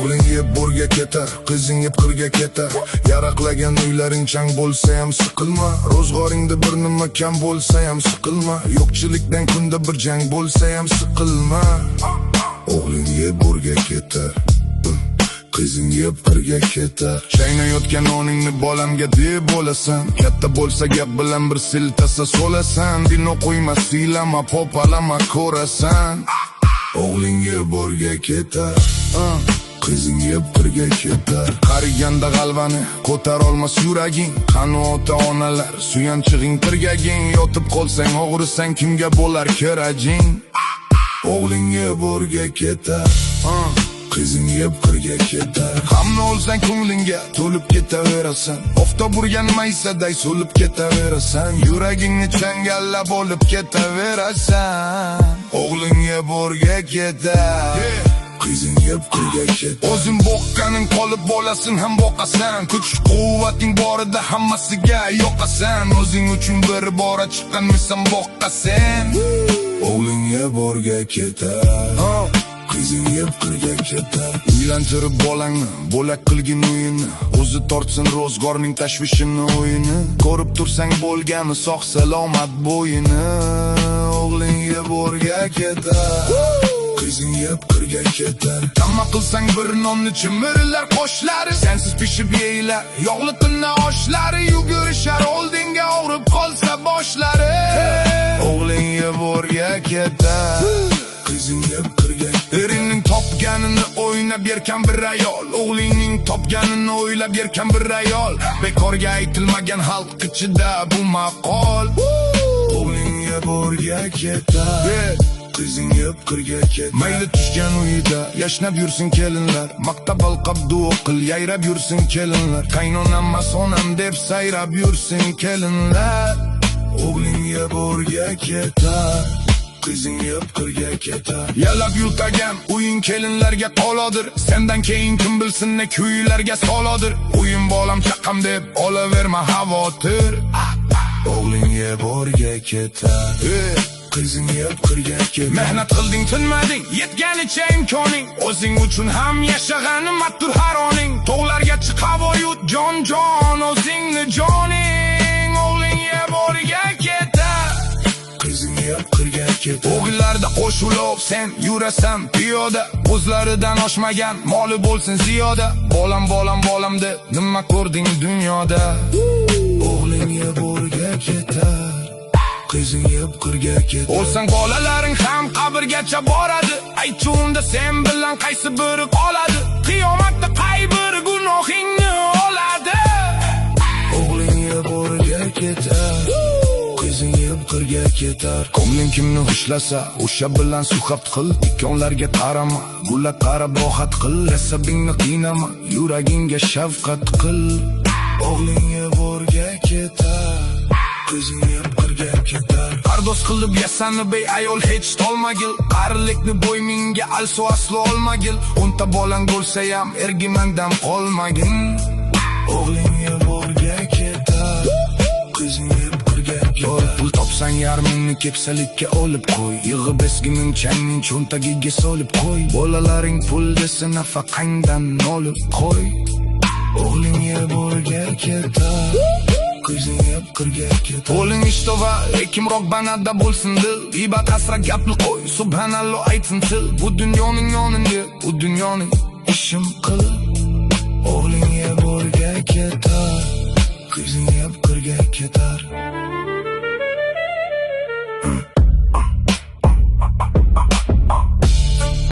O'g'ling yeb bo'rga ketar, qizing yeb qirga ketar. Yaraqlagan uylaring chang bo'lsa ham siqilma. Ro'zg'oringda bir nima kam bo'lsa ham siqilma. Yo'qchilikdan kunda bir jang bo'lsa ham siqilma. O'g'ling yeb bo'rga ketar, qizing yeb qirga ketar. Chaynayotgan noningni bolamga deb bo'lasan. Katta bo'lsa gap bilan bir siltasa so'lasan. Dino qo'yma, siylama, popalama, ko'rasan. O'g'ling yeb bo'rga ketar, qizing yeb qirga ketar. Qariganda g'alvani ko'tar olmas yuraging. Qani ota-onalar, suyanchig'ing tirgaging. Yotib qolsang og'risan, kimga bo'lar kerajing? O'g'ling yeb bo'rga ketar, qizing yeb qirga ketar. Hamma olsang ko'nglingga to'lib ketaverasan. Oftob urgan maysaday so'lib ketaverasan. Yuragingni changallab olib ketaverasan. O'g'ling yeb bo'rga ketar, qizing yeb qirga ketar. O'zing boqqaning qolib bolasini ham boqasan. Kuch quvvating borida hammasiga yoqasan. O'zing uchun bir bora chiqqanmisan boqqasan. O'g'ling yeb bo'rga ketar, qizing yeb qirga ketar. Uylantirib bolangni, bo'lak qilgin uyini. O'zi tortsin ro'zg'orning tashvishini o'yini. Ko'rib tursang bo'lgani sog' salomat bo'yini. O'g'ling yeb bo'rga ketar, qizing yeb qirga ketar. Tamma qilsang bir nonni chimirillar qoshlari. Sensiz pishib yeylar yog'li tunna oshlari. Yugurishar oldinga og'rib qolsa boshlari. O'g'ling yeb bo'rga ketar, qizing yeb qirga ketar. Erining topganini o'ynab yerkan bir ayol. O'g'lingning topganini o'ylab yerkan bir ayol. Bekorga aytilmagan xalq ichida bu maqol. O'g'ling yeb bo'rga ketar, qizing yeb qirga ketar. Mayli tushgan uyida yashnab yursin kelinlar. Maktab alqab duo qil, yayrab yursin kelinlar. Qaynonam masonam deb sayrab yursin kelinlar. O'g'ling yeb bo'rga ketar, qizing yeb qirga ketar. Yalab yultagan uying kelinlarga qolodir. Sendan keyin kim bilsin ne kuylarga solodir. Uyim bolam chaqam deb olaverma xavotir. O'g'ling yeb bo'rga ketar, qizing yeb qirga ketar. Mehnat qilding, tinmading, yetganicha imkoning. O'zing uchun ham yashag'ani mattur har oning. Tog'larga chiqib oyut jon o'zingni joning. O'g'ling yeb bo'rga ketar, qizing yeb qirga ketar. O'g'illarda qo'shulib sen yurasan piyoda. O'zlaridan oshmagan moli bo'lsin ziyoda. Bolam bolam bolam deb nima ko'rding dunyoda? O'g'ling yeb bo'rga ketar, qizing yeb qirga ketar. O'lsang bolalaring ham qabrgacha boradi. Aytchi unda sen bilan qaysi biri qoladi? Qiyomatda qay biri gunohingni oladi? O'g'ling yeb bo'rga ketar, qizing yeb qirga ketar. Ko'ngling kimni xushlasa o'sha bilan suhbat qil. Ikonlarga qarama, gulga qarab rohat qil. Asabingni qiynama, yuragingga shafqat qil. O'g'ling yeb bo'rga ketar, qizing yeb qirga ketar. Qardosh qilib yasanib ey ayol hech tolmagil. Qarilikni bo'yningga also aslo olmagil. O'nta bolang bo'lsa ham ergimangdan qolmagin. O'g'ling yeb bo'rga ketar, qizing yeb qirga ketar. Pul topsang yarmingni keksalikka olib qo'y. Yig'ib eskining changning cho'ntagiga solib qo'y. Bolalaring pul desa nafaqangdan olib qo'y. O'g'ling yeb bo'rga ketar, qizing yeb qirga ketar. Qo'ling ishtova, ekimroq banada bo'lsin dil. G'iybat asra gapni qo'y, subhanalloh aytsin til. Bu dunyoning yonini, bu dunyoning ishim qil. O'g'ling yeb bo'rga ketar, qizing yeb qirga ketar.